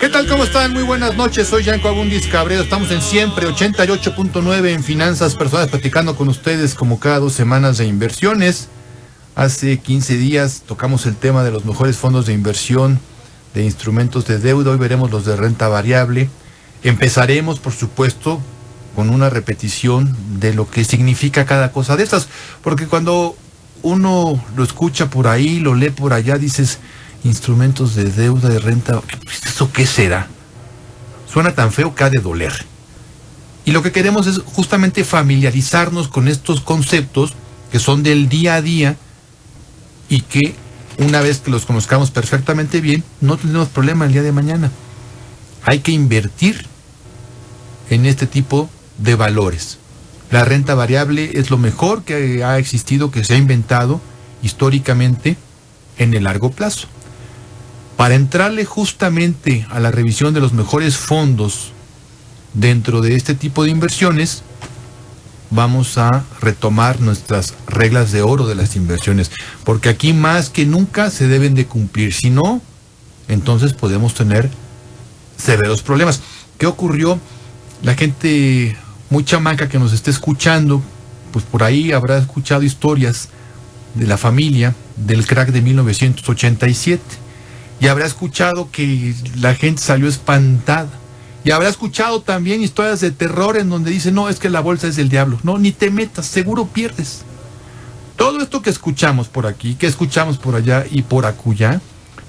¿Qué tal? ¿Cómo están? Muy buenas noches. Soy Yanko Abundis Cabrero. Estamos en siempre 88.9 en Finanzas Personales, platicando con ustedes como cada 2 semanas de inversiones. Hace 15 días tocamos el tema de los mejores fondos de inversión de instrumentos de deuda. Hoy veremos los de renta variable. Empezaremos, por supuesto, con una repetición de lo que significa cada cosa de estas, porque cuando uno lo escucha por ahí, lo lee por allá, dices, instrumentos de deuda, de renta, ¿eso qué será? Suena tan feo que ha de doler. Y lo que queremos es justamente familiarizarnos con estos conceptos que son del día a día y que una vez que los conozcamos perfectamente bien, no tendremos problema el día de mañana. Hay que invertir en este tipo de valores. La renta variable es lo mejor que ha existido, que se ha inventado históricamente en el largo plazo. Para entrarle justamente a la revisión de los mejores fondos dentro de este tipo de inversiones, vamos a retomar nuestras reglas de oro de las inversiones, porque aquí más que nunca se deben de cumplir. Si no, entonces podemos tener severos problemas. ¿Qué ocurrió? La gente muy chamaca que nos esté escuchando, pues por ahí habrá escuchado historias de la familia del crack de 1987. Y habrá escuchado que la gente salió espantada. Y habrá escuchado también historias de terror en donde dicen, no, es que la bolsa es del diablo. No, ni te metas, seguro pierdes. Todo esto que escuchamos por aquí, que escuchamos por allá y por acullá,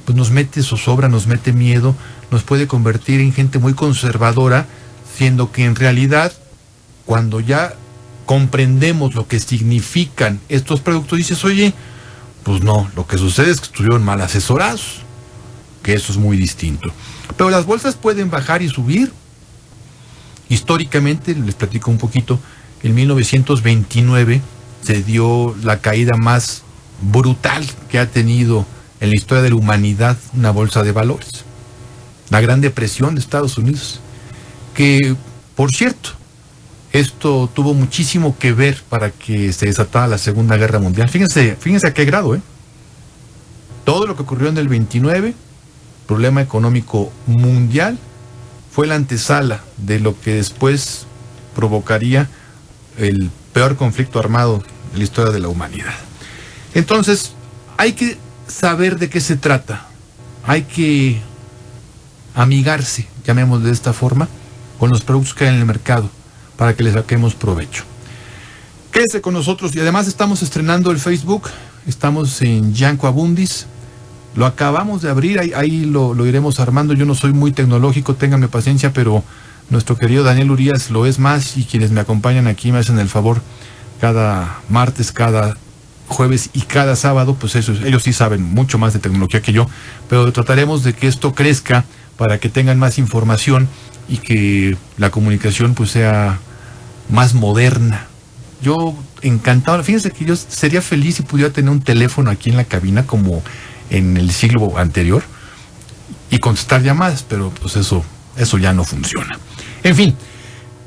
pues nos mete zozobra, nos mete miedo, nos puede convertir en gente muy conservadora, siendo que en realidad, cuando ya comprendemos lo que significan estos productos, dices, oye, pues no, lo que sucede es que estuvieron mal asesorados, que eso es muy distinto. Pero las bolsas pueden bajar y subir. Históricamente, les platico un poquito, en 1929 se dio la caída más brutal que ha tenido en la historia de la humanidad una bolsa de valores. La Gran Depresión de Estados Unidos, que, por cierto, esto tuvo muchísimo que ver para que se desatara la Segunda Guerra Mundial. Fíjense a qué grado, ¿eh? Todo lo que ocurrió en el 29, problema económico mundial, fue la antesala de lo que después provocaría el peor conflicto armado de la historia de la humanidad. Entonces, hay que saber de qué se trata. Hay que amigarse, llamémoslo de esta forma, con los productos que hay en el mercado, para que le saquemos provecho. Quédese con nosotros, y además estamos estrenando el Facebook, estamos en Yanko Abundis, lo acabamos de abrir, ahí lo iremos armando. Yo no soy muy tecnológico, ténganme paciencia, pero nuestro querido Daniel Urias lo es más, y quienes me acompañan aquí me hacen el favor cada martes, cada jueves y cada sábado, pues ellos sí saben mucho más de tecnología que yo, pero trataremos de que esto crezca para que tengan más información y que la comunicación pues sea más moderna. Yo encantado, fíjense que yo sería feliz si pudiera tener un teléfono aquí en la cabina como en el siglo anterior y contestar llamadas, pero pues eso ya no funciona. En fin,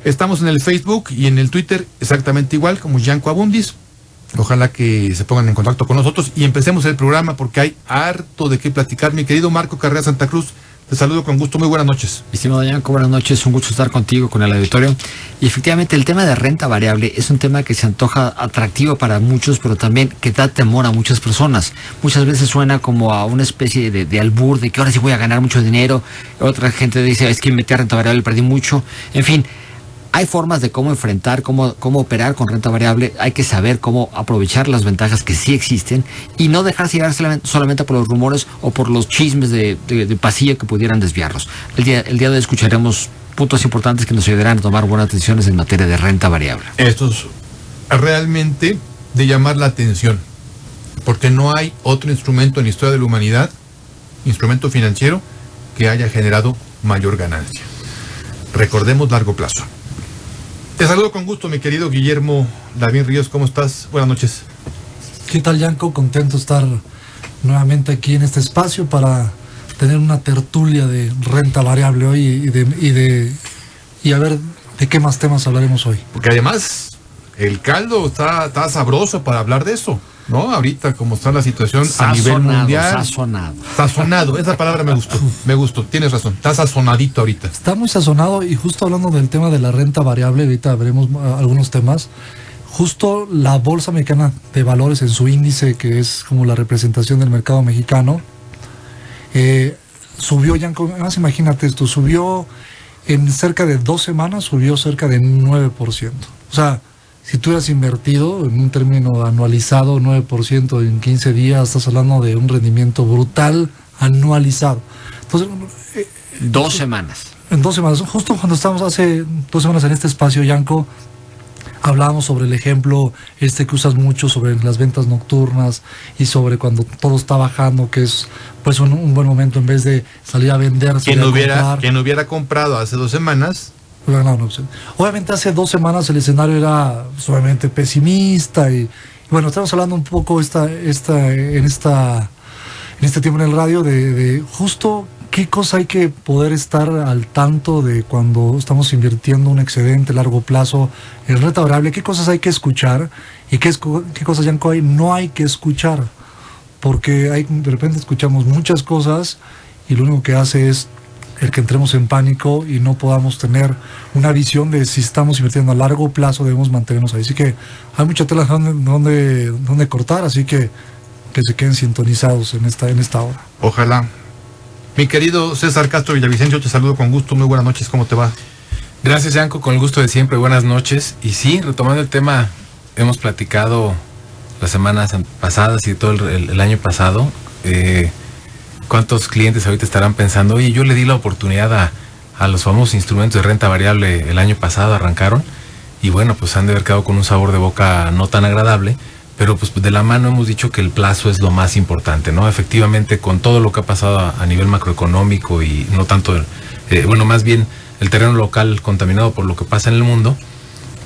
estamos en el Facebook y en el Twitter exactamente igual, como Yanko Abundis. Ojalá que se pongan en contacto con nosotros y empecemos el programa, porque hay harto de qué platicar. Mi querido Marco Carrera Santa Cruz, te saludo con gusto, muy buenas noches. Estimado Yanko, buenas noches, un gusto estar contigo, con el auditorio. Y efectivamente el tema de renta variable es un tema que se antoja atractivo para muchos, pero también que da temor a muchas personas. Muchas veces suena como a una especie de albur, de que ahora sí voy a ganar mucho dinero. Otra gente dice, es que metí a renta variable, perdí mucho. En fin, hay formas de cómo enfrentar, cómo operar con renta variable. Hay que saber cómo aprovechar las ventajas que sí existen y no dejarse llevar solamente por los rumores o por los chismes de pasillo que pudieran desviarlos. El día de hoy escucharemos puntos importantes que nos ayudarán a tomar buenas decisiones en materia de renta variable. Esto es realmente de llamar la atención, porque no hay otro instrumento en la historia de la humanidad, instrumento financiero, que haya generado mayor ganancia. Recordemos largo plazo. Te saludo con gusto, mi querido Guillermo David Ríos, ¿cómo estás? Buenas noches. ¿Qué tal, Yanko? Contento de estar nuevamente aquí en este espacio para tener una tertulia de renta variable hoy y a ver de qué más temas hablaremos hoy. Porque además el caldo está sabroso para hablar de eso. ¿no? Ahorita, como está la situación a nivel mundial. Sazonado, esa palabra me gustó, tienes razón, está sazonadito ahorita. Está muy sazonado, y justo hablando del tema de la renta variable, ahorita veremos algunos temas. Justo la Bolsa Mexicana de Valores en su índice, que es como la representación del mercado mexicano, subió, ya, más imagínate esto, subió en cerca de 2 semanas, subió cerca de 9%. O sea, si tú hubieras invertido en un término anualizado 9% en 15 días, estás hablando de un rendimiento brutal anualizado. Entonces, 2 semanas. En 2 semanas, justo cuando estábamos hace 2 semanas en este espacio, Yanko, hablábamos sobre el ejemplo que usas mucho sobre las ventas nocturnas y sobre cuando todo está bajando, que es pues un buen momento en vez de salir a vender. Quien hubiera comprado hace 2 semanas. No. Obviamente hace 2 semanas el escenario era sumamente pesimista y bueno, estamos hablando un poco en este tiempo en el radio de justo qué cosa hay que poder estar al tanto de cuando estamos invirtiendo un excedente a largo plazo en renta variable, qué cosas hay que escuchar y qué cosas ya no hay que escuchar, porque de repente escuchamos muchas cosas y lo único que hace es el que entremos en pánico y no podamos tener una visión de si estamos invirtiendo a largo plazo, debemos mantenernos ahí. Así que hay mucha tela donde cortar, así que se queden sintonizados en esta hora. Ojalá. Mi querido César Castro Villavicencio, te saludo con gusto, muy buenas noches, ¿cómo te va? Gracias, Yanko, con el gusto de siempre, buenas noches. Y sí, retomando el tema, hemos platicado las semanas pasadas y todo el año pasado, cuántos clientes ahorita estarán pensando, oye, yo le di la oportunidad a los famosos instrumentos de renta variable el año pasado, arrancaron, y bueno, pues han de haber quedado con un sabor de boca no tan agradable, pero pues de la mano hemos dicho que el plazo es lo más importante, ¿no? Efectivamente, con todo lo que ha pasado a nivel macroeconómico y no tanto, más bien el terreno local contaminado por lo que pasa en el mundo,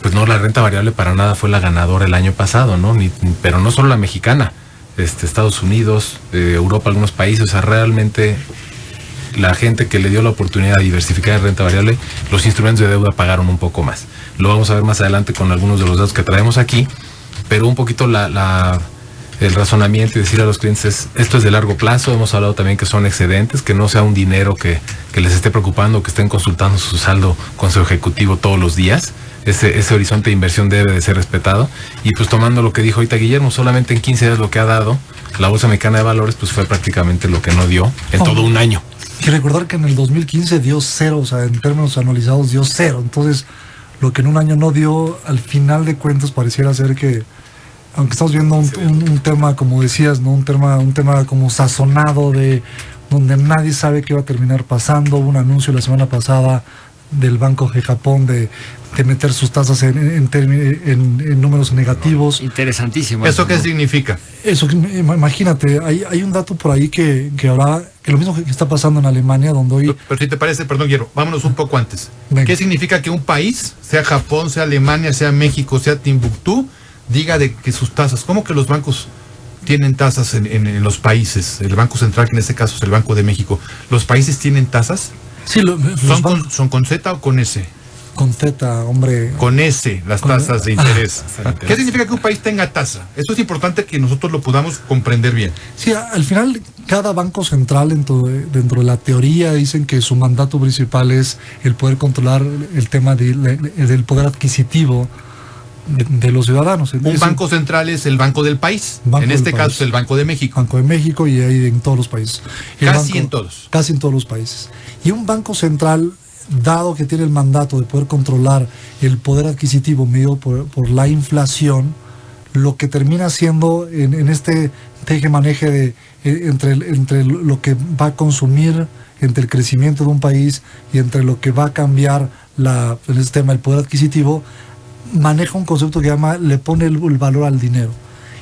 pues no, la renta variable para nada fue la ganadora el año pasado, ¿no? Pero no solo la mexicana, Estados Unidos, Europa, algunos países, o sea, realmente la gente que le dio la oportunidad de diversificar en renta variable, los instrumentos de deuda pagaron un poco más. Lo vamos a ver más adelante con algunos de los datos que traemos aquí, pero un poquito el razonamiento y decir a los clientes esto es de largo plazo. Hemos hablado también que son excedentes, que no sea un dinero que les esté preocupando, que estén consultando su saldo con su ejecutivo todos los días. Ese horizonte de inversión debe de ser respetado. Y pues tomando lo que dijo ahorita Guillermo, solamente en 15 días lo que ha dado la Bolsa Mexicana de Valores, pues fue prácticamente lo que no dio en todo un año. Y recordar que en el 2015 dio 0, o sea, en términos anualizados dio 0. Entonces, lo que en un año no dio, al final de cuentas pareciera ser que, aunque estamos viendo un tema, como decías, ¿no? un tema como sazonado, de donde nadie sabe qué va a terminar pasando. Hubo un anuncio la semana pasada del Banco de Japón de meter sus tasas en números negativos. Interesantísimo. ¿Eso qué significa? Eso, imagínate, hay un dato por ahí que habrá, que lo mismo que está pasando en Alemania, donde hoy... Pero si te parece, perdón, Guillermo, vámonos un poco antes. Venga. ¿Qué significa que un país, sea Japón, sea Alemania, sea México, sea Timbuktu, diga de que sus tasas, cómo que los bancos tienen tasas en los países? El Banco Central, que en este caso es el Banco de México, ¿los países tienen tasas? Sí, ¿Son con Z o con S? Con Z, hombre. Con S, las tasas de interés. ¿Qué significa que un país tenga tasa? Esto es importante que nosotros lo podamos comprender bien. Sí, al final cada banco central dentro de la teoría dicen que su mandato principal es el poder controlar el tema del poder adquisitivo de los ciudadanos. Un banco central es el banco del país. En este caso es el Banco de México. Banco de México, y ahí en todos los países. Casi en todos. Casi en todos los países. Y un banco central, dado que tiene el mandato de poder controlar el poder adquisitivo medido por la inflación, lo que termina siendo en este teje-maneje entre lo que va a consumir, entre el crecimiento de un país y entre lo que va a cambiar en este tema el poder adquisitivo, maneja un concepto que le pone el valor al dinero.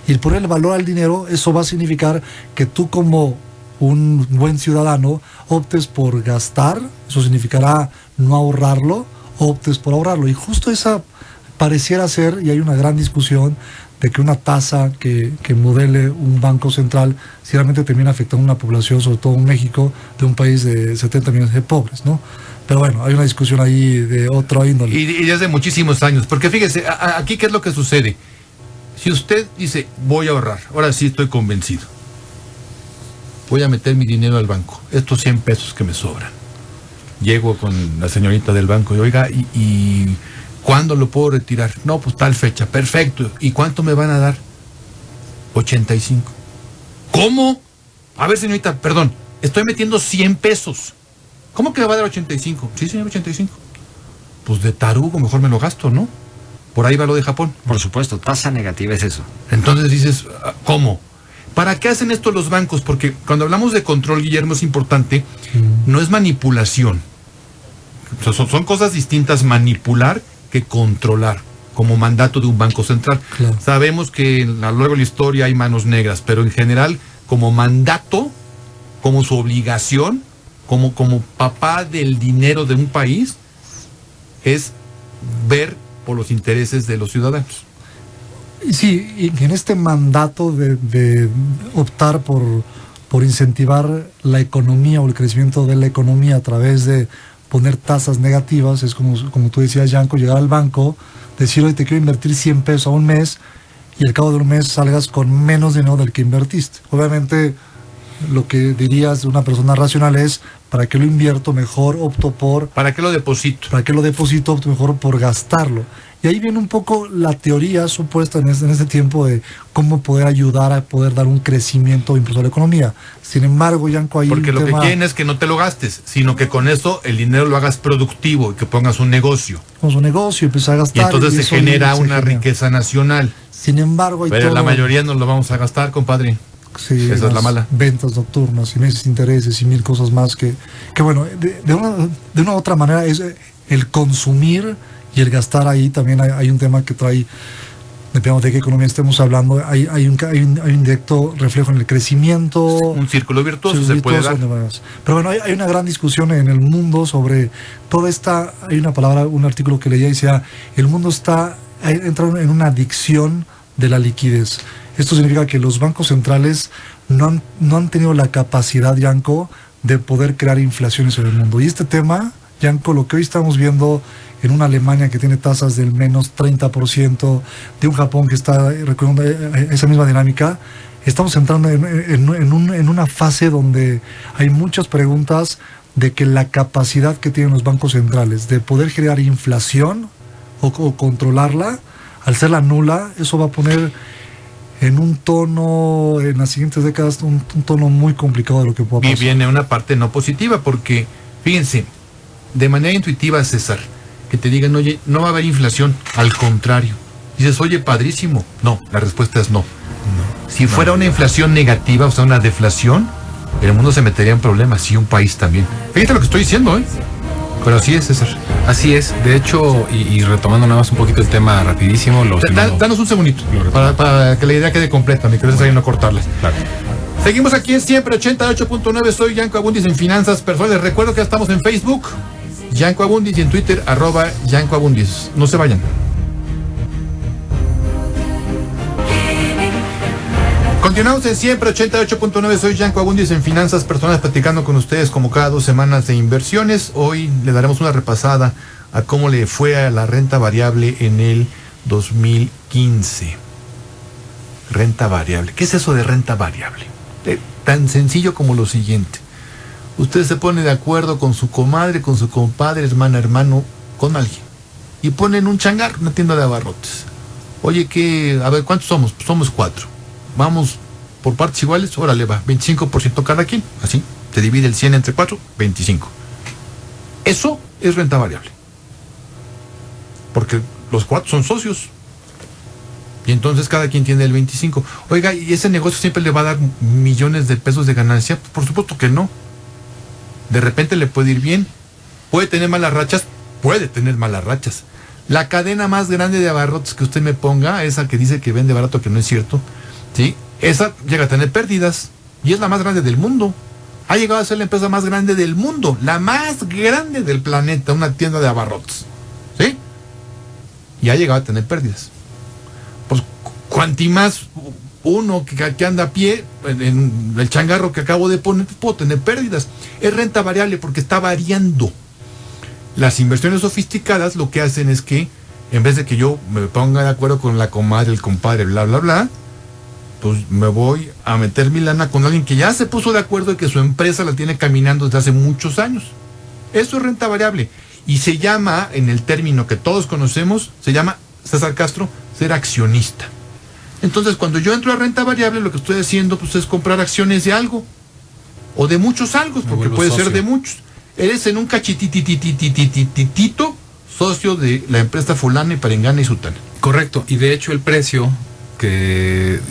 Y el poner el valor al dinero, eso va a significar que tú, como un buen ciudadano, optes por gastar, eso significará no ahorrarlo, optes por ahorrarlo. Y justo esa pareciera ser, y hay una gran discusión de que una tasa que modele un banco central si realmente termina afectando a una población, sobre todo en México, de un país de 70 millones de pobres, ¿no? Pero bueno, hay una discusión ahí de otro índole. Y desde muchísimos años, porque fíjese, aquí ¿qué es lo que sucede? Si usted dice, voy a ahorrar, ahora sí estoy convencido, voy a meter mi dinero al banco, estos 100 pesos que me sobran. Llego con la señorita del banco y, oiga, ¿y cuándo lo puedo retirar? No, pues tal fecha, perfecto. ¿Y cuánto me van a dar? 85. ¿Cómo? A ver, señorita, perdón, estoy metiendo 100 pesos. ¿Cómo que me va a dar 85? Sí, señor, 85. Pues de tarugo mejor me lo gasto, ¿no? Por ahí va lo de Japón. Por supuesto, tasa negativa es eso. Entonces dices, ¿cómo? ¿Para qué hacen esto los bancos? Porque cuando hablamos de control, Guillermo, es importante, no es manipulación. Son cosas distintas, manipular que controlar, como mandato de un banco central. Claro. Sabemos que a lo largo de la historia hay manos negras, pero en general, como mandato, como su obligación, como papá del dinero de un país, es ver por los intereses de los ciudadanos. Sí, y en este mandato de optar por incentivar la economía o el crecimiento de la economía a través de poner tasas negativas, es como tú decías, Yanko, llegar al banco, decir, hoy te quiero invertir 100 pesos a un mes, y al cabo de un mes salgas con menos dinero del que invertiste. Obviamente, lo que dirías de una persona racional es, ¿para qué lo invierto? Mejor opto por... ¿Para qué lo deposito? ¿Para qué lo deposito? Opto mejor por gastarlo. Y ahí viene un poco la teoría supuesta en este tiempo de cómo poder ayudar a poder dar un crecimiento o impulsar la economía. Sin embargo, Yanko, ahí... Porque lo que quieren es que no te lo gastes, sino que con eso el dinero lo hagas productivo y que pongas un negocio. Con su negocio, empieza a gastar. Y entonces se genera una riqueza nacional. Sin embargo, hay pero todo... la mayoría no lo vamos a gastar, compadre. Sí, esa es la mala. Ventas nocturnas y meses intereses y mil cosas más que bueno, de una u otra manera es el consumir y el gastar. Ahí también hay un tema que trae, dependemos de qué economía estemos hablando, hay un directo reflejo en el crecimiento. Un círculo virtuoso se puede dar. Pero bueno, hay una gran discusión en el mundo sobre toda esta, hay una palabra, un artículo que leía y decía, el mundo entra en una adicción de la liquidez. Esto significa que los bancos centrales no han tenido la capacidad, Yanko, de poder crear inflaciones en el mundo. Y este tema, Yanko, lo que hoy estamos viendo en una Alemania que tiene tasas del menos 30%, de un Japón que está recorriendo esa misma dinámica, estamos entrando en una fase donde hay muchas preguntas de que la capacidad que tienen los bancos centrales de poder generar inflación o controlarla, al ser la nula, eso va a poner en un tono, en las siguientes décadas, un tono muy complicado de lo que pueda pasar. Y viene una parte no positiva, porque, fíjense, de manera intuitiva, César, que te digan, oye, no va a haber inflación, al contrario. Dices, oye, padrísimo. No, la respuesta es no. Si fuera una inflación negativa, o sea, una deflación, el mundo se metería en problemas, y un país también. Fíjate lo que estoy diciendo, ¿eh? Pero así es, César. Así es. De hecho, y retomando nada más un poquito el tema rapidísimo. Danos un segundito para que la idea quede completa, mi querido César, y no cortarla. Claro. Seguimos aquí en Siempre 88.9. Soy Yanko Abundis en Finanzas Personales. Recuerdo que ya estamos en Facebook, Yanko Abundis, y en Twitter, @Yanko Abundis. No se vayan. Continuamos en Siempre 88.9. Soy Yanko Abundis en Finanzas Personales, platicando con ustedes como cada 2 semanas de inversiones. Hoy le daremos una repasada a cómo le fue a la renta variable en el 2015. Renta variable. ¿Qué es eso de renta variable? Tan sencillo como lo siguiente. Usted se pone de acuerdo con su comadre, con su compadre, hermano, con alguien. Y ponen un changar, una tienda de abarrotes. Oye, a ver, ¿cuántos somos? Pues somos 4. Vamos por partes iguales, órale, va, 25% cada quien. Así, se divide el 100 entre 4, 25. Eso es renta variable. Porque los 4 son socios. Y entonces cada quien tiene el 25. Oiga, ¿y ese negocio siempre le va a dar millones de pesos de ganancia? Por supuesto que no. De repente le puede ir bien. ¿Puede tener malas rachas? Puede tener malas rachas. La cadena más grande de abarrotes que usted me ponga, esa que dice que vende barato, que no es cierto, ¿sí? Esa llega a tener pérdidas. Y es la más grande del mundo. Ha llegado a ser la empresa más grande del mundo. La más grande del planeta, una tienda de abarrotes. ¿Sí? Y ha llegado a tener pérdidas. Pues cuanti más uno que anda a pie, en el changarro que acabo de poner, puedo tener pérdidas. Es renta variable porque está variando. Las inversiones sofisticadas lo que hacen es que en vez de que yo me ponga de acuerdo con la comadre, el compadre, bla, bla, bla, pues me voy a meter mi lana con alguien que ya se puso de acuerdo y que su empresa la tiene caminando desde hace muchos años. Eso es renta variable. Y se llama, en el término que todos conocemos, se llama, César Castro, ser accionista. Entonces, cuando yo entro a renta variable, lo que estoy haciendo pues es comprar acciones de algo. O de muchos algo, porque puede ser de muchos. Eres en un cachititititititito socio de la empresa fulana y perengana y sutana. Correcto, y de hecho el precio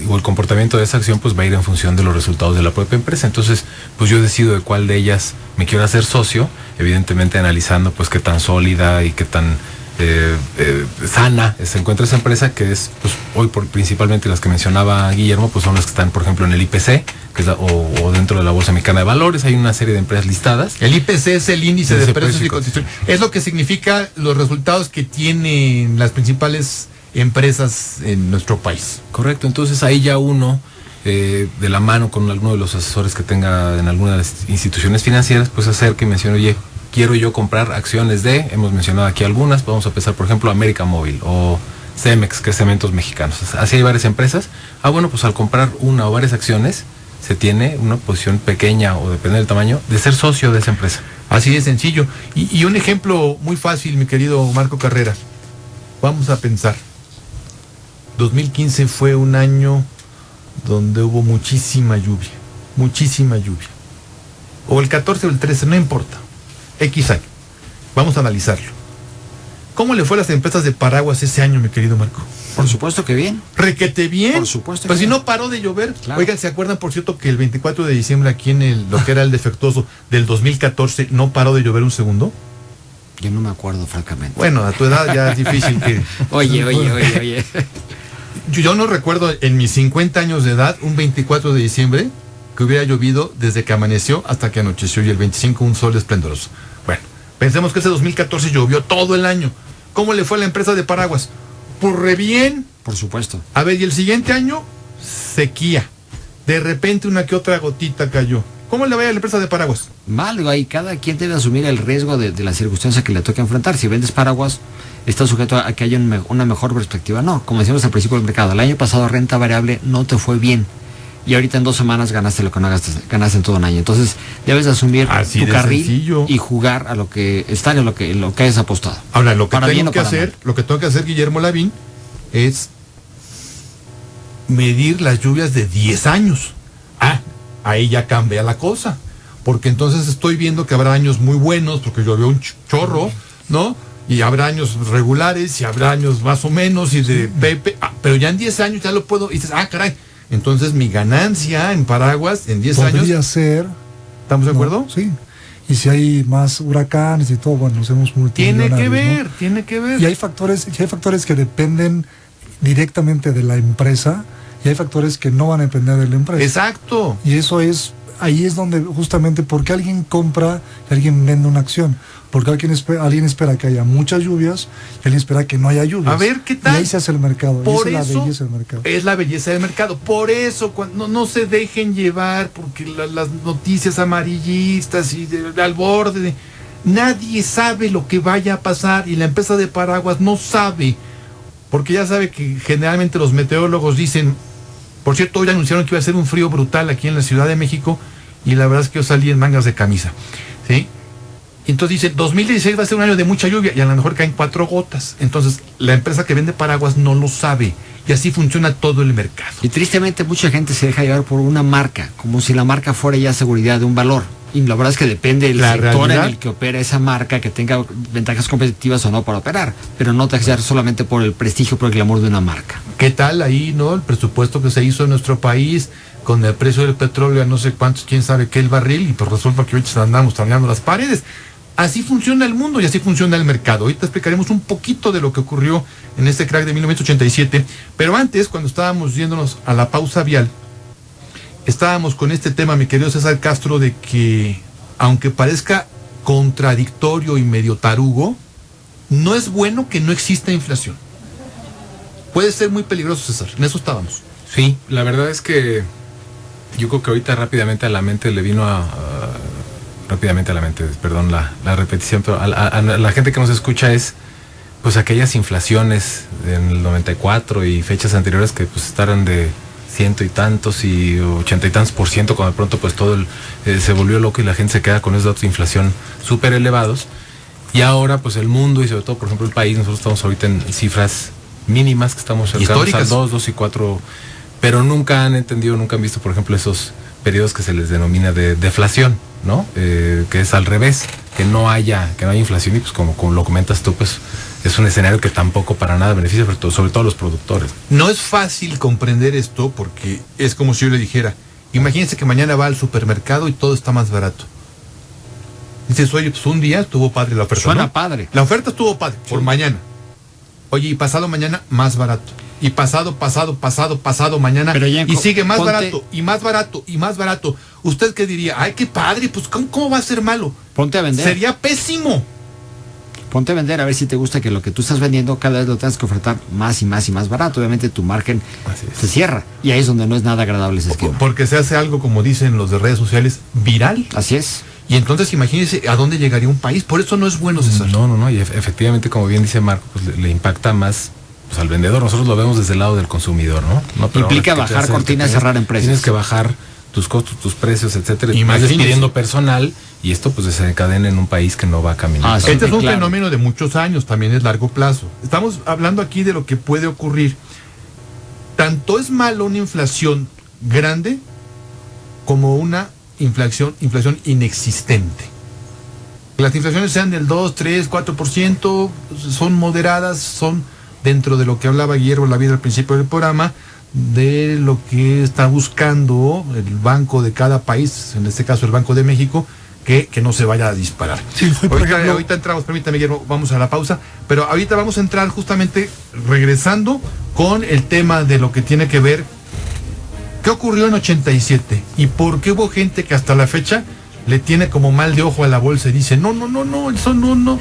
o el comportamiento de esa acción pues va a ir en función de los resultados de la propia empresa. Entonces, pues yo decido de cuál de ellas me quiero hacer socio, evidentemente analizando pues qué tan sólida y qué tan sana se encuentra esa empresa, que es pues hoy principalmente las que mencionaba Guillermo, pues son las que están por ejemplo en el IPC, que es o dentro de la Bolsa Mexicana de Valores. Hay una serie de empresas listadas. El IPC es el índice de precios y cotización. Es lo que significa los resultados que tienen las principales empresas en nuestro país. Correcto, entonces ahí ya uno de la mano con alguno de los asesores que tenga en alguna de las instituciones financieras, pues acerca y menciona, oye, quiero yo comprar acciones hemos mencionado aquí algunas, vamos a empezar por ejemplo América Móvil o Cemex, que es Cementos Mexicanos. Así hay varias empresas. Bueno, pues al comprar una o varias acciones, se tiene una posición pequeña o depende del tamaño de ser socio de esa empresa. Así de sencillo. Y un ejemplo muy fácil, mi querido Marco Carrera. Vamos a pensar. 2015 fue un año donde hubo muchísima lluvia. Muchísima lluvia. O el 14 o el 13, no importa. X año. Vamos a analizarlo. ¿Cómo le fue a las empresas de paraguas ese año, mi querido Marco? Por supuesto que bien. Requete bien. Por supuesto. Pues si no paró de llover. Claro. Oigan, ¿se acuerdan, por cierto, que el 24 de diciembre aquí en lo que era el defectuoso del 2014 no paró de llover un segundo? Yo no me acuerdo, francamente. Bueno, a tu edad ya es difícil que... Oye. Yo no recuerdo en mis 50 años de edad un 24 de diciembre que hubiera llovido desde que amaneció hasta que anocheció y el 25 un sol esplendoroso. Bueno, pensemos que ese 2014 llovió todo el año. ¿Cómo le fue a la empresa de paraguas? Pues re bien. Por supuesto. A ver, y el siguiente año, sequía. De repente una que otra gotita cayó. ¿Cómo le va a la empresa de paraguas? Mal, ahí cada quien debe asumir el riesgo de la circunstancia que le toque enfrentar. Si vendes paraguas, está sujeto a que haya una mejor perspectiva. No, como decíamos al principio del mercado, el año pasado renta variable no te fue bien. Y ahorita en 2 semanas ganaste lo que no ganaste en todo un año. Entonces debes asumir tu carril sencillo. Y jugar a lo que está en lo que hayas apostado. Ahora, lo que tengo que hacer, Guillermo Lavín, es medir las lluvias de 10 años. Ahí ya cambia la cosa. Porque entonces estoy viendo que habrá años muy buenos, porque llovió un chorro, ¿no? Y habrá años regulares, y habrá años más o menos, y de Pepe. Pero ya en 10 años ya lo puedo. Y dices, caray. Entonces mi ganancia en paraguas en 10 años... Podría ser... ¿Estamos de acuerdo? Sí. Y si hay más huracanes y todo, bueno, nos hemos multimillonarios. Tiene que ver. Y hay factores que dependen directamente de la empresa y hay factores que no van a depender de la empresa. Exacto. Y ahí es donde justamente porque alguien compra y alguien vende una acción. Porque alguien espera que haya muchas lluvias y alguien espera que no haya lluvias. A ver, ¿qué tal? Y ahí se hace el mercado. Por esa eso es la belleza del mercado. es la belleza del mercado. Por eso no se dejen llevar porque las noticias amarillistas y al borde. Nadie sabe lo que vaya a pasar y la empresa de paraguas no sabe. Porque ya sabe que generalmente los meteorólogos dicen, por cierto, hoy anunciaron que iba a ser un frío brutal aquí en la Ciudad de México y la verdad es que yo salí en mangas de camisa. ¿Sí? Entonces dicen, 2016 va a ser un año de mucha lluvia y a lo mejor caen 4 gotas. Entonces la empresa que vende paraguas no lo sabe y así funciona todo el mercado. Y tristemente mucha gente se deja llevar por una marca, como si la marca fuera ya seguridad de un valor. Y la verdad es que depende del sector en el que opera esa marca, que tenga ventajas competitivas o no para operar, pero no te dejes llevar solamente por el prestigio, por el glamour de una marca. ¿Qué tal ahí, no? El presupuesto que se hizo en nuestro país con el precio del petróleo a no sé cuántos, quién sabe qué el barril, y pues resulta que hoy andamos torneando las paredes. Así funciona el mundo y así funciona el mercado. Ahorita explicaremos un poquito de lo que ocurrió en este crack de 1987, pero antes, cuando estábamos yéndonos a la pausa vial, estábamos con este tema, mi querido César Castro, de que, aunque parezca contradictorio y medio tarugo, no es bueno que no exista inflación. Puede ser muy peligroso, César. En eso estábamos. Sí, la verdad es que yo creo que ahorita rápidamente a la mente le vino perdón la repetición, pero a la gente que nos escucha es, pues aquellas inflaciones en el 94 y fechas anteriores que pues estaban de ciento y tantos y 80 y tantos %, cuando de pronto pues todo se volvió loco y la gente se queda con esos datos de inflación súper elevados. Y ahora pues el mundo y sobre todo por ejemplo el país, nosotros estamos ahorita en cifras mínimas que estamos cercanos a 2 y 4, pero nunca han entendido, nunca han visto por ejemplo esos periodos que se les denomina de deflación, ¿no? Que es al revés, que no haya inflación y pues como lo comentas tú, pues es un escenario que tampoco para nada beneficia, sobre todo a los productores. No es fácil comprender esto porque es como si yo le dijera, imagínense que mañana va al supermercado y todo está más barato. Dices, oye, pues un día estuvo padre la oferta. Suena ¿no? padre. La oferta estuvo padre, por mañana. Oye, y pasado mañana, más barato. Y pasado mañana. Pero ya y sigue más ponte... barato, y más barato, y más barato. ¿Usted qué diría? Ay, qué padre, pues ¿cómo va a ser malo? Ponte a vender. Sería pésimo. Ponte a vender a ver si te gusta que lo que tú estás vendiendo cada vez lo tengas que ofertar más y más y más barato. Obviamente tu margen se cierra. Y ahí es donde no es nada agradable ese esquema. Porque se hace algo, como dicen los de redes sociales, viral. Así es. Y entonces imagínense a dónde llegaría un país. Por eso no es bueno, César. No. Y efectivamente, como bien dice Marco, pues le impacta más pues, al vendedor. Nosotros lo vemos desde el lado del consumidor, ¿no? Implica bajar cortinas y cerrar empresas. Tienes que bajar tus costos, tus precios, etcétera. Y más despidiendo personal, y esto pues desencadena en un país que no va a caminar. Este es un fenómeno de muchos años, también es largo plazo. Estamos hablando aquí de lo que puede ocurrir. Tanto es malo una inflación grande como una inflación inexistente. Las inflaciones sean del 2, 3, 4%, son moderadas, son dentro de lo que hablaba Guillermo la vida al principio del programa, de lo que está buscando el banco de cada país, en este caso el Banco de México, que no se vaya a disparar. Sí, ahorita entramos, permítame Guillermo, vamos a la pausa, pero ahorita vamos a entrar justamente regresando con el tema de lo que tiene que ver qué ocurrió en 87 y por qué hubo gente que hasta la fecha le tiene como mal de ojo a la bolsa y dice, no, eso no,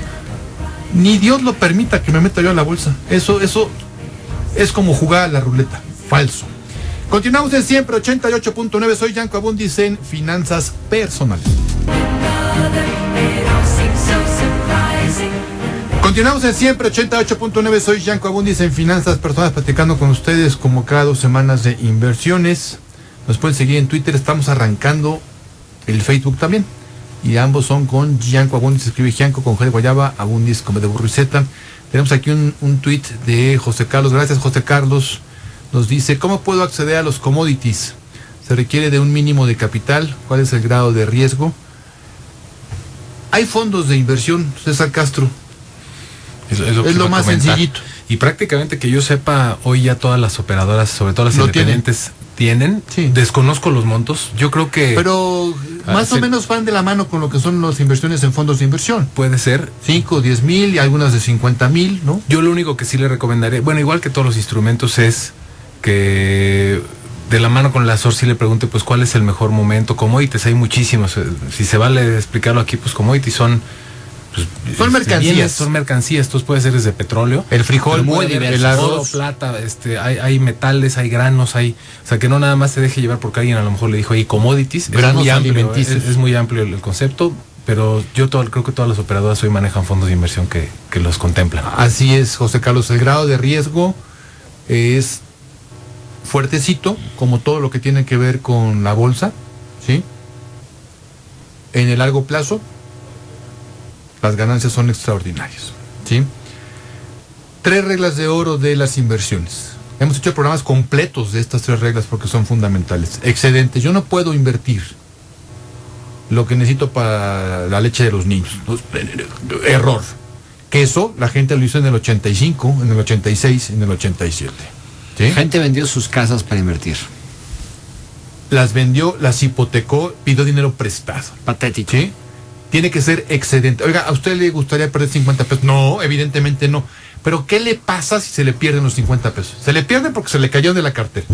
ni Dios lo permita que me meta yo a la bolsa. Eso es como jugar a la ruleta. Falso. Continuamos en siempre 88.9. Soy Yanko Abundis en Finanzas Personales. Continuamos en siempre 88.9. Soy Yanko Abundis en Finanzas Personales, platicando con ustedes como cada 2 semanas de inversiones. Nos pueden seguir en Twitter. Estamos arrancando el Facebook también. Y ambos son con Yanko Abundis. Escribe Yanko con G de Guayaba, Abundis como de burro y zeta. Tenemos aquí un tweet de José Carlos. Gracias, José Carlos. Nos dice, ¿cómo puedo acceder a los commodities? ¿Se requiere de un mínimo de capital? ¿Cuál es el grado de riesgo? Hay fondos de inversión, César Castro. Es lo más sencillito. Y prácticamente que yo sepa, hoy ya todas las operadoras, sobre todo las independientes, tienen. Sí. Desconozco los montos. Yo creo que... Pero más o menos van de la mano con lo que son las inversiones en fondos de inversión. Puede ser. 5, 10 mil y algunas de 50 mil, ¿no? Yo lo único que sí le recomendaré, bueno, igual que todos los instrumentos, es que de la mano con la SOR sí le pregunte pues cuál es el mejor momento. Commodities hay muchísimos, si se vale explicarlo aquí, pues commodities son mercancías. Son mercancías, entonces puede ser desde petróleo, el frijol, el arroz, plata, hay metales, hay granos, o sea que no nada más se deje llevar porque alguien a lo mejor le dijo ahí commodities, granos alimenticios. Es muy amplio el concepto, pero yo creo que todas las operadoras hoy manejan fondos de inversión que los contemplan. Así es, José Carlos, el grado de riesgo es fuertecito, como todo lo que tiene que ver con la bolsa, ¿sí? En el largo plazo, las ganancias son extraordinarias, ¿sí? 3 reglas de oro de las inversiones. Hemos hecho programas completos de estas 3 reglas porque son fundamentales. Excedentes. Yo no puedo invertir lo que necesito para la leche de los niños. Error. Que eso la gente lo hizo en el 85, en el 86, en el 87. ¿Sí? La gente vendió sus casas para invertir. Las vendió, las hipotecó, pidió dinero prestado. Patético. ¿Sí? Tiene que ser excedente. Oiga, ¿a usted le gustaría perder 50 pesos? No, evidentemente no. Pero ¿qué le pasa si se le pierden los 50 pesos? Se le pierde porque se le cayó de la cartera.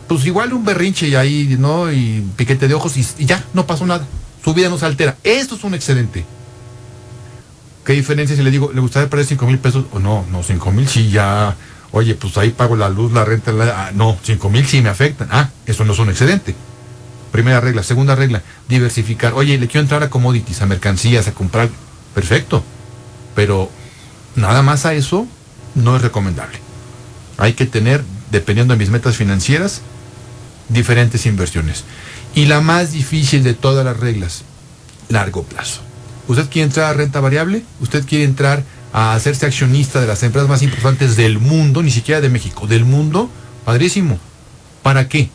Pues igual un berrinche y ahí, ¿no? Y piquete de ojos y ya, no pasó nada. Su vida no se altera. Esto es un excedente. ¿Qué diferencia si le digo, le gustaría perder 5,000 pesos? O no, 5,000 sí ya. Oye, pues ahí pago la luz, la renta, no, 5,000 sí me afectan. Eso no es un excedente. Primera regla. Segunda regla, diversificar. Oye, le quiero entrar a commodities, a mercancías, a comprar. Perfecto. Pero nada más a eso no es recomendable. Hay que tener, dependiendo de mis metas financieras, diferentes inversiones. Y la más difícil de todas las reglas, largo plazo. ¿Usted quiere entrar a renta variable? ¿Usted quiere entrar a hacerse accionista de las empresas más importantes del mundo, ni siquiera de México, del mundo? Padrísimo. ¿Para qué?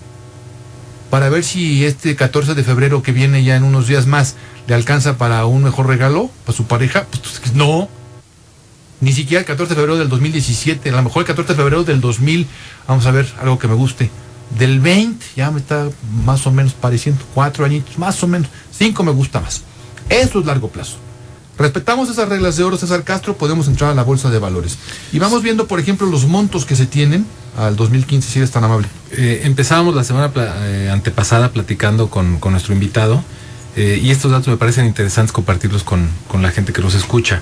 Para ver si este 14 de febrero que viene ya en unos días más le alcanza para un mejor regalo para su pareja. Pues no. Ni siquiera el 14 de febrero del 2017, a lo mejor el 14 de febrero del 2000, vamos a ver algo que me guste. Del 20, ya me está más o menos pareciendo, 4 añitos, más o menos, 5 me gusta más. Eso es largo plazo. Respetamos esas reglas de oro, César Castro, podemos entrar a la bolsa de valores. Y vamos viendo, por ejemplo, los montos que se tienen al 2015, si eres tan amable. Empezábamos la semana antepasada platicando con nuestro invitado, y estos datos me parecen interesantes compartirlos con la gente que los escucha.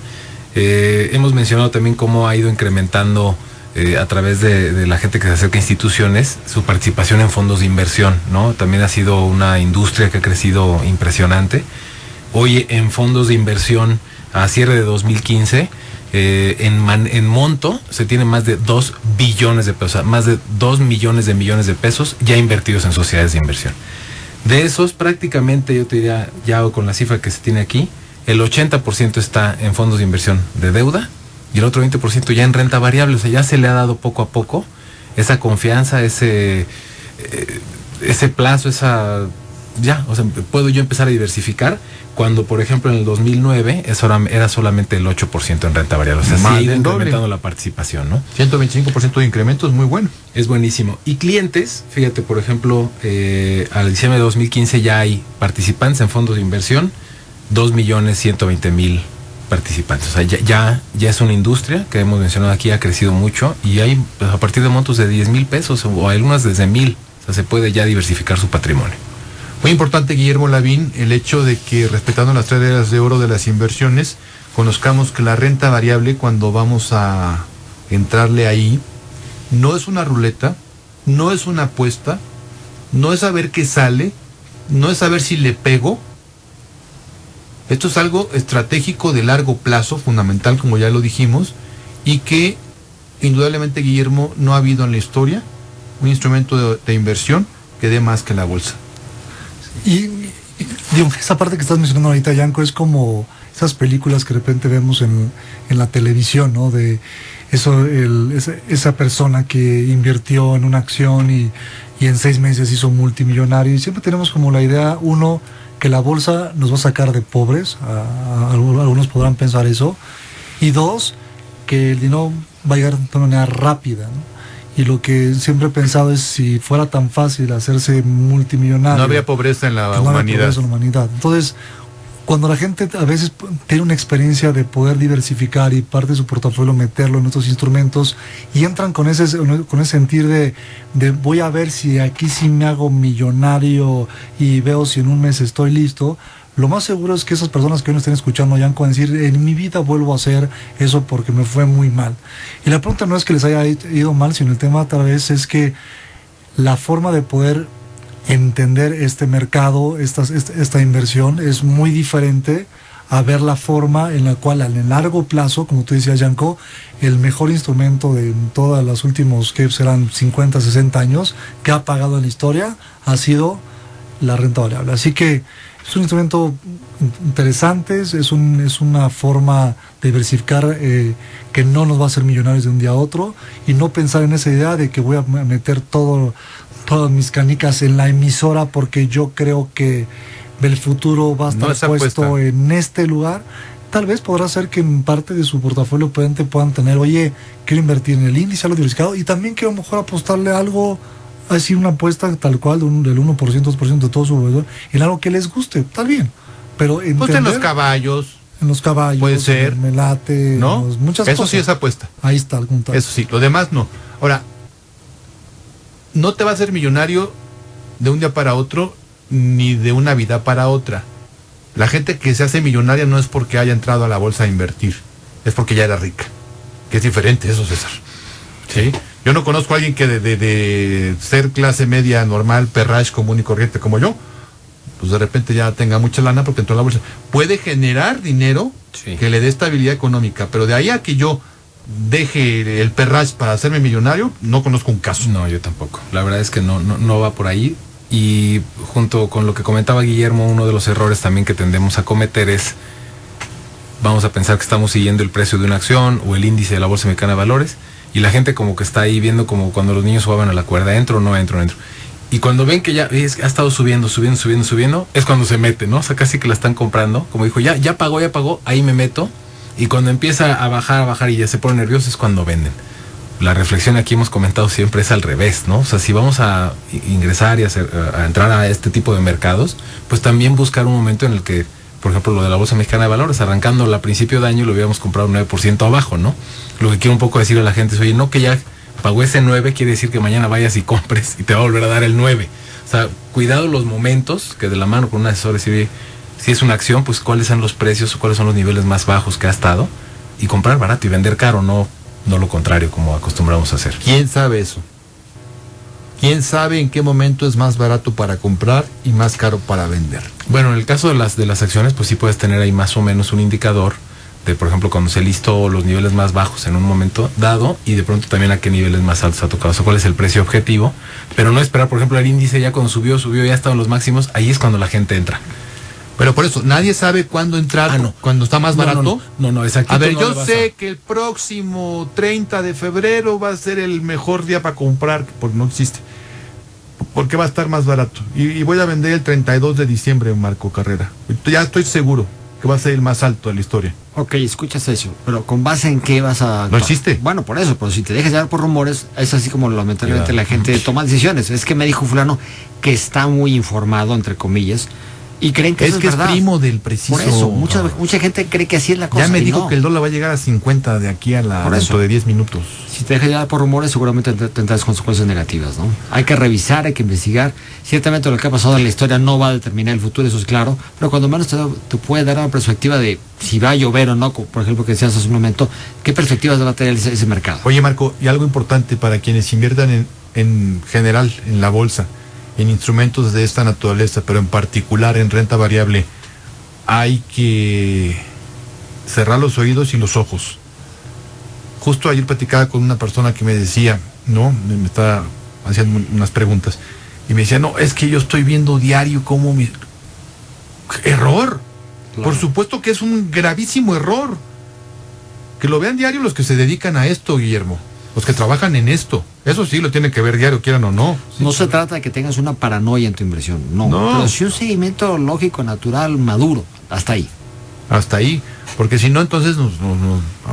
Hemos mencionado también cómo ha ido incrementando a través de la gente que se acerca a instituciones su participación en fondos de inversión, ¿no? También ha sido una industria que ha crecido impresionante. Hoy en fondos de inversión a cierre de 2015, en monto se tiene más de 2 billones de pesos, más de 2 millones de pesos ya invertidos en sociedades de inversión. De esos prácticamente, yo te diría, ya con la cifra que se tiene aquí, el 80% está en fondos de inversión de deuda y el otro 20% ya en renta variable. O sea, ya se le ha dado poco a poco esa confianza, ese plazo, o sea, puedo yo empezar a diversificar cuando, por ejemplo, en el 2009 eso era solamente el 8% en renta variable. O sea, sí ha ido incrementando la participación, ¿no? 125% de incremento es muy bueno. Es buenísimo. Y clientes, fíjate, por ejemplo, al diciembre de 2015 ya hay participantes en fondos de inversión, 2.120.000 participantes. O sea, ya es una industria que hemos mencionado aquí, ha crecido mucho y hay, pues, a partir de montos de 10,000 pesos o algunas desde 1,000. O sea, se puede ya diversificar su patrimonio. Muy importante, Guillermo Lavín, el hecho de que, respetando las 3 reglas de oro de las inversiones, conozcamos que la renta variable, cuando vamos a entrarle ahí, no es una ruleta, no es una apuesta, no es saber qué sale, no es saber si le pego. Esto es algo estratégico de largo plazo, fundamental, como ya lo dijimos, y que indudablemente, Guillermo, no ha habido en la historia un instrumento de inversión que dé más que la bolsa. Y digo, esa parte que estás mencionando ahorita, Yanko, es como esas películas que de repente vemos en la televisión, ¿no? De eso, esa persona que invirtió en una acción y en 6 meses hizo multimillonario. Y siempre tenemos como la idea, uno, que la bolsa nos va a sacar de pobres, algunos podrán pensar eso, y 2, que el dinero va a llegar de una manera rápida, ¿no? Y lo que siempre he pensado es, si fuera tan fácil hacerse multimillonario, no habría pobreza en la humanidad. Habría pobreza en la humanidad. Entonces, cuando la gente a veces tiene una experiencia de poder diversificar y parte de su portafolio meterlo en estos instrumentos y entran con ese sentir de voy a ver si aquí sí me hago millonario y veo si en un mes estoy listo, lo más seguro es que esas personas que hoy nos estén escuchando ya van a decir, en mi vida vuelvo a hacer eso porque me fue muy mal. Y la pregunta no es que les haya ido mal, sino el tema tal vez es que la forma de poder entender este mercado, esta inversión, es muy diferente a ver la forma en la cual a largo plazo, como tú decías, Yanko, el mejor instrumento de todos los últimos, que serán 50, 60 años, que ha pagado en la historia, ha sido la renta variable. Así que es un instrumento interesante, es una forma de diversificar que no nos va a hacer millonarios de un día a otro, y no pensar en esa idea de que voy a meter todas mis canicas en la emisora porque yo creo que el futuro va a estar puesto en este lugar. Tal vez podrá ser que en parte de su portafolio puedan tener, oye, quiero invertir en el índice, algo diversificado, y también quiero a lo mejor apostarle algo, así una apuesta tal cual del 1%, 2% de todo su valor, en algo que les guste, está bien. Pero pues en los caballos. En los caballos. Puede ser. En el melate. ¿No? Muchas eso cosas. Sí es apuesta. Ahí está algún tal. Eso sí, lo demás no. Ahora, no te va a hacer millonario de un día para otro, ni de una vida para otra. La gente que se hace millonaria no es porque haya entrado a la bolsa a invertir, es porque ya era rica. Que es diferente eso, César. ¿Sí? Yo no conozco a alguien que de ser clase media normal, perrash, común y corriente como yo, pues de repente ya tenga mucha lana porque entró a la bolsa. Puede generar dinero, sí, que le dé estabilidad económica, pero de ahí a que yo deje el perrash para hacerme millonario, no conozco un caso. No, yo tampoco. La verdad es que no va por ahí. Y junto con lo que comentaba Guillermo, uno de los errores también que tendemos a cometer es, vamos a pensar que estamos siguiendo el precio de una acción o el índice de la Bolsa Mexicana de Valores, y la gente como que está ahí viendo como cuando los niños jugaban a la cuerda, entro o no entro. Y cuando ven que ya ha estado subiendo, es cuando se mete, ¿no? O sea, casi que la están comprando. Como dijo, ya pagó, ahí me meto. Y cuando empieza a bajar y ya se pone nervioso es cuando venden. La reflexión aquí hemos comentado siempre es al revés, ¿no? O sea, si vamos a ingresar y a entrar a este tipo de mercados, pues también buscar un momento en el que, por ejemplo, lo de la Bolsa Mexicana de Valores, arrancando a principio de año lo hubiéramos comprado un 9% abajo, ¿no? Lo que quiero un poco decir a la gente es, oye, no que ya pagó ese 9, quiere decir que mañana vayas y compres y te va a volver a dar el 9. O sea, cuidado los momentos, que de la mano con un asesor decir, si es una acción, pues cuáles son los precios, cuáles son los niveles más bajos que ha estado, y comprar barato y vender caro, no lo contrario como acostumbramos a hacer. ¿Quién sabe eso? ¿Quién sabe en qué momento es más barato para comprar y más caro para vender? Bueno, en el caso de las acciones, pues sí puedes tener ahí más o menos un indicador de, por ejemplo, cuando se listó los niveles más bajos en un momento dado y de pronto también a qué niveles más altos ha tocado, o sea, cuál es el precio objetivo, pero no esperar, por ejemplo, el índice ya cuando subió, ya estaba en los máximos, ahí es cuando la gente entra. Pero por eso, nadie sabe cuándo entrar, cuando está más barato. No, exacto. A ver, yo sé que el próximo 30 de febrero va a ser el mejor día para comprar, porque no existe. Porque va a estar más barato. Y voy a vender el 32 de diciembre, Marco Carrera. Ya estoy seguro que va a ser el más alto de la historia. Ok, escuchas eso, pero ¿con base en qué vas a...? No existe. Bueno, por eso, pero si te dejas llevar por rumores, es así como lamentablemente la gente toma decisiones. Es que me dijo fulano que está muy informado, entre comillas, y creen que eso es verdad. Es primo del preciso. Por eso, mucha gente cree que así es la cosa. Ya me dijo que el dólar va a llegar a 50 de aquí a dentro de 10 minutos. Si te dejas llevar por rumores, seguramente tendrás consecuencias negativas, ¿no? Hay que revisar, hay que investigar. Ciertamente lo que ha pasado en la historia no va a determinar el futuro, eso es claro, pero cuando menos te puede dar una perspectiva de si va a llover o no, por ejemplo, que decías hace un momento, qué perspectivas va a tener ese mercado. Oye, Marco, y algo importante para quienes inviertan en general en la bolsa, en instrumentos de esta naturaleza, pero en particular en renta variable, hay que cerrar los oídos y los ojos. Justo ayer platicaba con una persona que me decía, ¿no? Me estaba haciendo unas preguntas, y me decía, no, es que yo estoy viendo diario cómo mi... ¡Error! Claro. Por supuesto que es un gravísimo error. Que lo vean diario los que se dedican a esto, Guillermo. Los que trabajan en esto. Eso sí lo tienen que ver diario, quieran o no. No se trata de que tengas una paranoia en tu inversión, no. Pero sí un seguimiento lógico, natural, maduro. Hasta ahí. Hasta ahí. Porque si no, entonces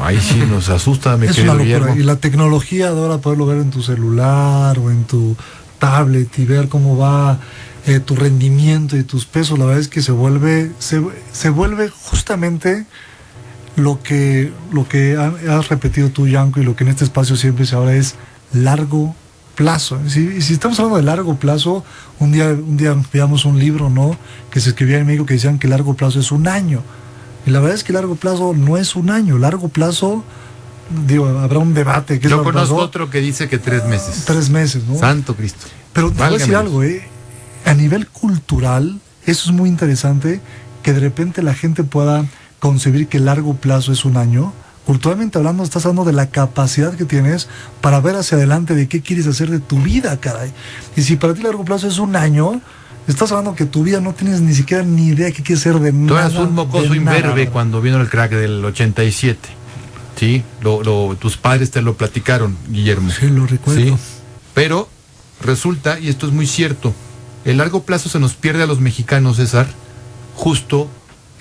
ahí sí nos asusta, mi querido Guillermo. Y la tecnología de ahora poderlo ver en tu celular o en tu tablet y ver cómo va tu rendimiento y tus pesos, la verdad es que se vuelve justamente lo que has repetido tú, Yanko, y lo que en este espacio siempre se habla es largo plazo. Si estamos hablando de largo plazo, un día veamos un libro, ¿no?, que se escribía en México que decían que largo plazo es un año. Y la verdad es que largo plazo no es un año. Largo plazo, habrá un debate. Yo conozco otro que dice que 3 meses. 3 meses, ¿no? Santo Cristo. Pero te voy a decir algo, a nivel cultural, eso es muy interesante, que de repente la gente pueda concebir que largo plazo es un año. Culturalmente hablando, estás hablando de la capacidad que tienes para ver hacia adelante de qué quieres hacer de tu vida, caray. Y si para ti largo plazo es un año, estás hablando que tu vida no tienes ni siquiera ni idea de qué quieres hacer de nada. Tú eras un mocoso imberbe cuando vino el crack del 87. Sí, tus padres te lo platicaron, Guillermo. Sí, lo recuerdo. Sí, pero resulta, y esto es muy cierto, el largo plazo se nos pierde a los mexicanos, César, justo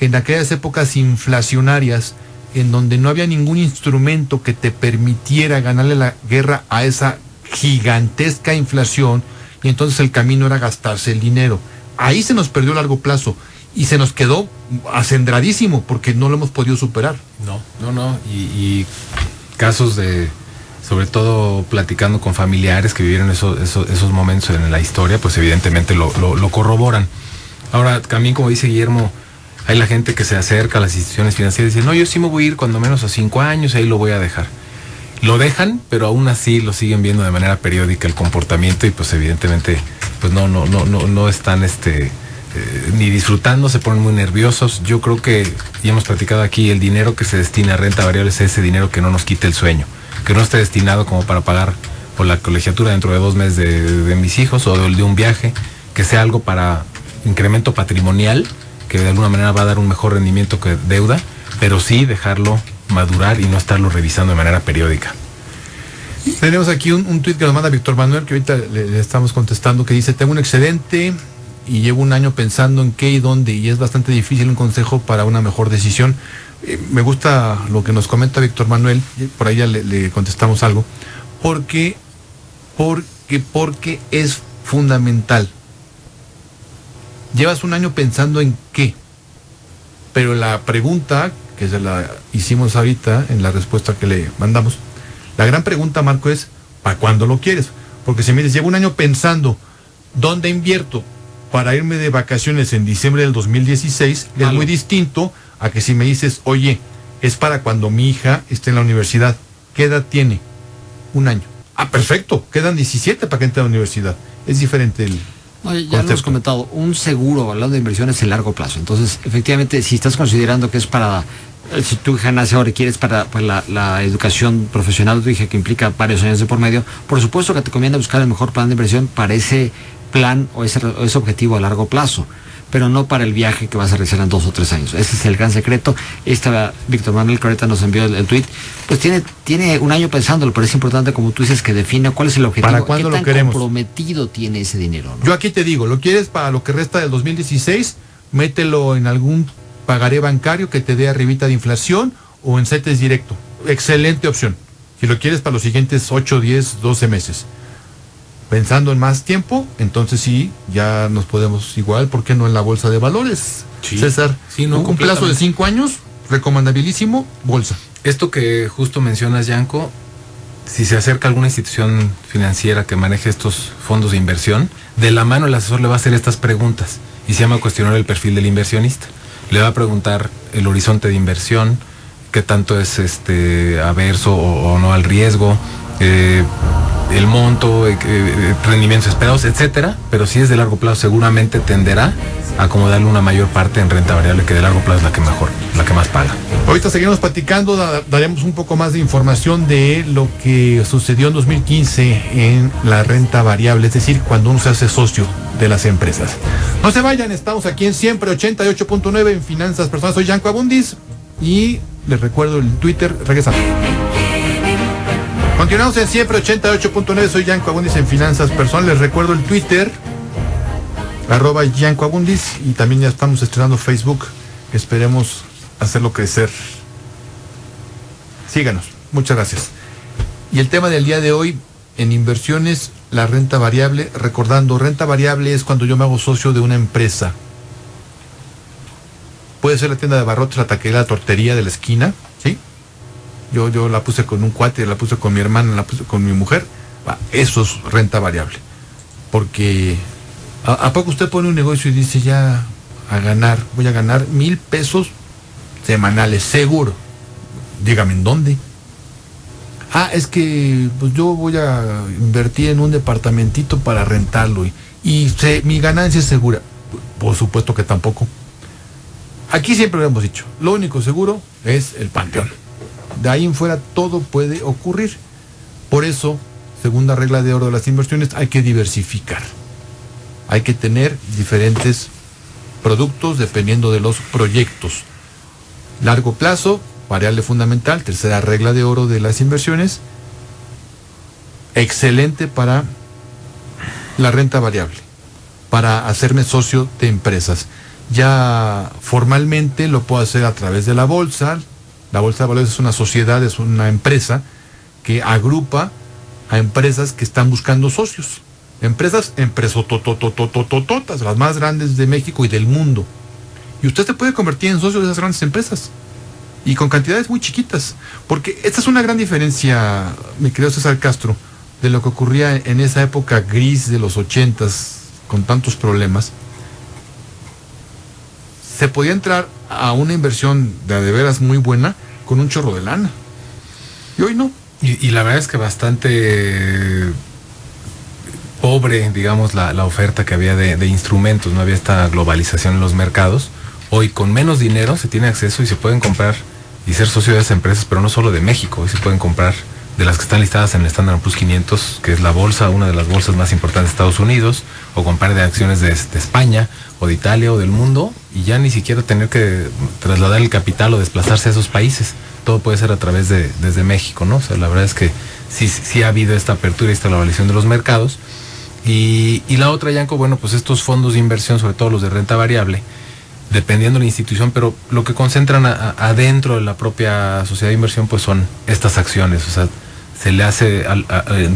en aquellas épocas inflacionarias en donde no había ningún instrumento que te permitiera ganarle la guerra a esa gigantesca inflación, y entonces el camino era gastarse el dinero. Ahí se nos perdió a largo plazo y se nos quedó acendradísimo porque no lo hemos podido superar. No, y casos de, sobre todo platicando con familiares que vivieron esos momentos en la historia, pues evidentemente lo corroboran. Ahora, también como dice Guillermo, hay la gente que se acerca a las instituciones financieras y dice, no, yo sí me voy a ir cuando menos a 5 años, ahí lo voy a dejar. Lo dejan, pero aún así lo siguen viendo de manera periódica el comportamiento y pues evidentemente pues no están ni disfrutando, se ponen muy nerviosos. Yo creo que, y hemos platicado aquí, el dinero que se destina a renta variable es ese dinero que no nos quite el sueño, que no esté destinado como para pagar por la colegiatura dentro de 2 meses de mis hijos o de un viaje, que sea algo para incremento patrimonial, que de alguna manera va a dar un mejor rendimiento que deuda, pero sí dejarlo madurar y no estarlo revisando de manera periódica. Tenemos aquí un tuit que nos manda Víctor Manuel, que ahorita le estamos contestando, que dice: tengo un excedente y llevo un año pensando en qué y dónde, y es bastante difícil un consejo para una mejor decisión. Me gusta lo que nos comenta Víctor Manuel, por ahí ya le contestamos algo, porque es fundamental. Llevas un año pensando en qué, pero la pregunta, que se la hicimos ahorita en la respuesta que le mandamos, la gran pregunta, Marco, es ¿para cuándo lo quieres? Porque si me dices, llevo un año pensando dónde invierto para irme de vacaciones en diciembre del 2016, es muy distinto a que si me dices, oye, es para cuando mi hija esté en la universidad. ¿Qué edad tiene? Un año. Ah, perfecto, quedan 17 para que entre a la universidad. Es diferente el Oye, ya concepto. lo hemos comentado, un seguro hablando de inversiones en largo plazo. Entonces, efectivamente, si estás considerando que es para, si tu hija nace ahora y quieres para la educación profesional de tu hija, que implica varios años de por medio, por supuesto que te conviene buscar el mejor plan de inversión para ese plan o ese objetivo a largo plazo, pero no para el viaje que vas a realizar en 2 o 3 años. Ese es el gran secreto. Víctor Manuel, que ahorita nos envió el tuit, pues tiene un año pensándolo, pero es importante, como tú dices, que define cuál es el objetivo. ¿Para cuándo qué tan lo queremos? comprometido tiene ese dinero, ¿no? Yo aquí te digo, ¿lo quieres para lo que resta del 2016? Mételo en algún pagaré bancario que te dé arribita de inflación o en CETES directo. Excelente opción. Si lo quieres para los siguientes 8, 10, 12 meses. Pensando en más tiempo, entonces sí, ya nos podemos igual, ¿por qué no en la bolsa de valores? Sí. César, Sí, no, un plazo de 5 años, recomendabilísimo, bolsa. Esto que justo mencionas, Yanko, si se acerca alguna institución financiera que maneje estos fondos de inversión, de la mano el asesor le va a hacer estas preguntas y se llama cuestionar el perfil del inversionista. Le va a preguntar el horizonte de inversión, qué tanto es averso o no al riesgo, el monto, rendimientos esperados, etcétera, pero si es de largo plazo seguramente tenderá a acomodarle una mayor parte en renta variable, que de largo plazo es la que más paga. Ahorita seguimos platicando, daremos un poco más de información de lo que sucedió en 2015 en la renta variable, es decir, cuando uno se hace socio de las empresas. No se vayan, estamos aquí en Siempre 88.9 en Finanzas Personales. Soy Yanko Abundis y les recuerdo el Twitter, regresamos. Continuamos en Siempre 88.9, soy Yanko Abundis en Finanzas Personales. Les recuerdo el Twitter, @Yanko Abundis, y también ya estamos estrenando Facebook. Esperemos hacerlo crecer. Síganos, muchas gracias. Y el tema del día de hoy, en inversiones, la renta variable. Recordando, renta variable es cuando yo me hago socio de una empresa. Puede ser la tienda de abarrotes, la taquería, la tortería de la esquina, ¿sí? Yo la puse con un cuate, la puse con mi hermana, la puse con mi mujer. Eso es renta variable. Porque ¿a poco usted pone un negocio y dice voy a ganar 1,000 pesos semanales, seguro? Dígame en dónde. Es que pues yo voy a invertir en un departamentito para rentarlo y mi ganancia es segura. Por supuesto que tampoco. Aquí siempre lo hemos dicho, lo único seguro es el panteón. De ahí en fuera todo puede ocurrir. Por eso, segunda regla de oro de las inversiones, hay que diversificar. Hay que tener diferentes productos dependiendo de los proyectos. Largo plazo, variable fundamental, tercera regla de oro de las inversiones. Excelente para la renta variable, para hacerme socio de empresas. Ya formalmente lo puedo hacer a través de la bolsa. La bolsa de valores es una sociedad, es una empresa que agrupa a empresas que están buscando socios. Empresotototototototas, las más grandes de México y del mundo. Y usted se puede convertir en socio de esas grandes empresas. Y con cantidades muy chiquitas. Porque esta es una gran diferencia, mi querido César Castro, de lo que ocurría en esa época gris de los 80s, con tantos problemas. Se podía entrar a una inversión de veras muy buena con un chorro de lana. Y hoy no. Y la verdad es que bastante pobre sobre, digamos, la oferta que había de instrumentos, no había esta globalización en los mercados. Hoy con menos dinero se tiene acceso y se pueden comprar y ser socio de esas empresas, pero no solo de México, hoy se pueden comprar de las que están listadas en el Standard & Poor's 500, que es la bolsa, una de las bolsas más importantes de Estados Unidos, o comprar de acciones de España, o de Italia, o del mundo, y ya ni siquiera tener que trasladar el capital o desplazarse a esos países. Todo puede ser a través desde México, ¿no? O sea, la verdad es que sí ha habido esta apertura y esta globalización de los mercados. Y la otra, Yanko, bueno, pues estos fondos de inversión, sobre todo los de renta variable, dependiendo de la institución, pero lo que concentran adentro de la propia sociedad de inversión, pues son estas acciones. O sea, se le hace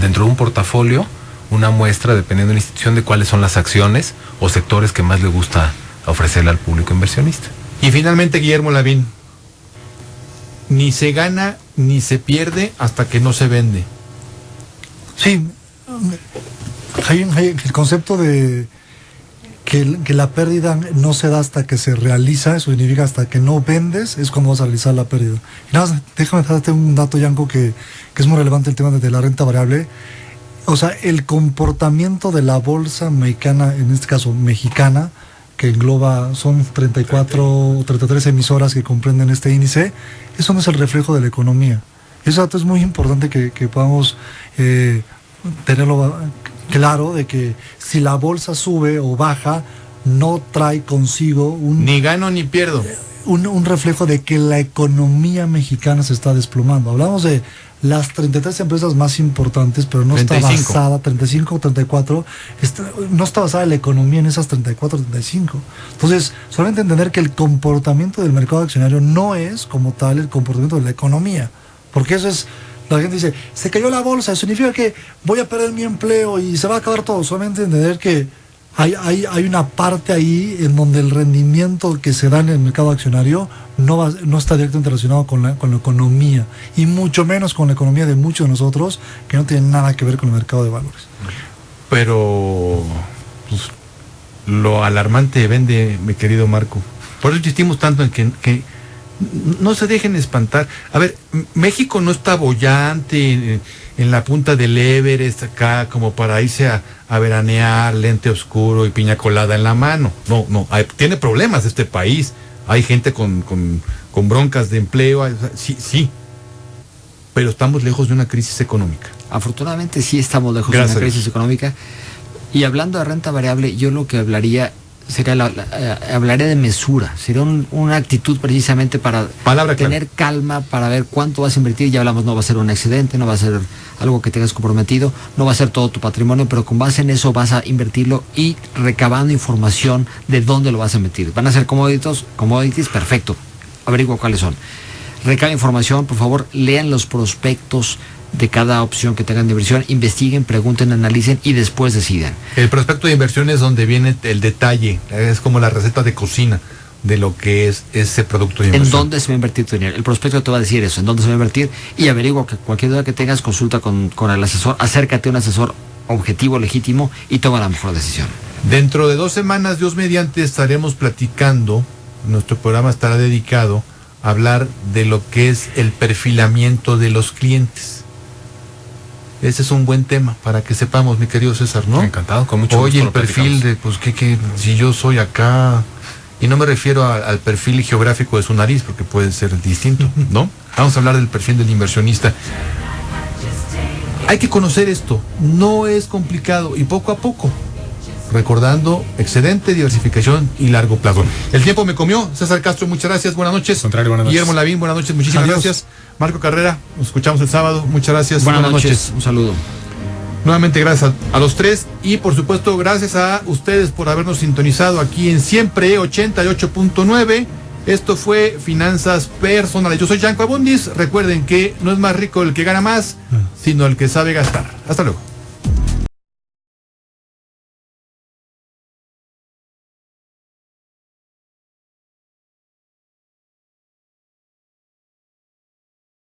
dentro de un portafolio una muestra, dependiendo de la institución, de cuáles son las acciones o sectores que más le gusta ofrecerle al público inversionista. Y finalmente, Guillermo Lavín, ni se gana ni se pierde hasta que no se vende. Sí, hay el concepto de que la pérdida no se da hasta que se realiza, eso significa hasta que no vendes, es cuando vas a realizar la pérdida. Y nada más, déjame darte un dato, Yanko, que es muy relevante, el tema de la renta variable. O sea, el comportamiento de la bolsa mexicana, en este caso mexicana, que engloba, son 34 o 33 emisoras que comprenden este índice, eso no es el reflejo de la economía. Ese dato es muy importante que podamos tenerlo claro, de que si la bolsa sube o baja, no trae consigo ni gano ni pierdo. Un reflejo de que la economía mexicana se está desplomando. Hablamos de las 33 empresas más importantes, pero no 35. Está basada, 35 o 34, no está basada en la economía en esas 34 o 35. Entonces, solamente entender que el comportamiento del mercado accionario no es como tal el comportamiento de la economía, porque eso es, la gente dice, se cayó la bolsa, eso significa que voy a perder mi empleo y se va a acabar todo. Solamente entender que hay una parte ahí en donde el rendimiento que se da en el mercado accionario no está directamente relacionado con la economía, y mucho menos con la economía de muchos de nosotros, que no tienen nada que ver con el mercado de valores. Pero pues, lo alarmante vende, mi querido Marco. Por eso insistimos tanto en que no se dejen espantar. A ver, México no está boyante en la punta del Everest acá como para irse a veranear, lente oscuro y piña colada en la mano. No, tiene problemas este país. Hay gente con broncas de empleo, sí, pero estamos lejos de una crisis económica. Afortunadamente sí estamos lejos de una crisis económica. Y hablando de renta variable, yo lo que hablaría sería hablaría de mesura, sería una actitud precisamente para tener calma, para ver cuánto vas a invertir. Ya hablamos, no va a ser un excedente, no va a ser algo que tengas comprometido, no va a ser todo tu patrimonio, pero con base en eso vas a invertirlo y recabando información de dónde lo vas a invertir. Van a ser commodities, perfecto, averigua cuáles son. Recaba información, por favor, lean los prospectos de cada opción que tengan de inversión, investiguen, pregunten, analicen y después decidan. El prospecto de inversión es donde viene el detalle, es como la receta de cocina de lo que es ese producto de inversión. ¿En dónde se va a invertir tu dinero? El prospecto te va a decir eso, en dónde se va a invertir, y averigua, que cualquier duda que tengas, consulta con el asesor, acércate a un asesor objetivo, legítimo, y toma la mejor decisión. Dentro de 2 semanas, Dios mediante, estaremos platicando, nuestro programa estará dedicado a hablar de lo que es el perfilamiento de los clientes. Ese es un buen tema para que sepamos, mi querido César, ¿no? Encantado, con mucho gusto. Oye, el perfil de, pues, que si yo soy acá, y no me refiero al perfil geográfico de su nariz, porque puede ser distinto, ¿no? Vamos a hablar del perfil del inversionista. Hay que conocer esto, no es complicado, y poco a poco, recordando excedente, diversificación y largo plazo. El tiempo me comió. César Castro, muchas gracias, buenas noches. Contrario, buenas noches. Guillermo Lavín, buenas noches, muchísimas gracias. Marco Carrera, nos escuchamos el sábado, muchas gracias. Buenas noches. Un saludo. Nuevamente gracias a los tres, y por supuesto gracias a ustedes por habernos sintonizado aquí en Siempre 88.9. Esto fue Finanzas Personales. Yo soy Yanko Abundis. Recuerden que no es más rico el que gana más, sino el que sabe gastar. Hasta luego.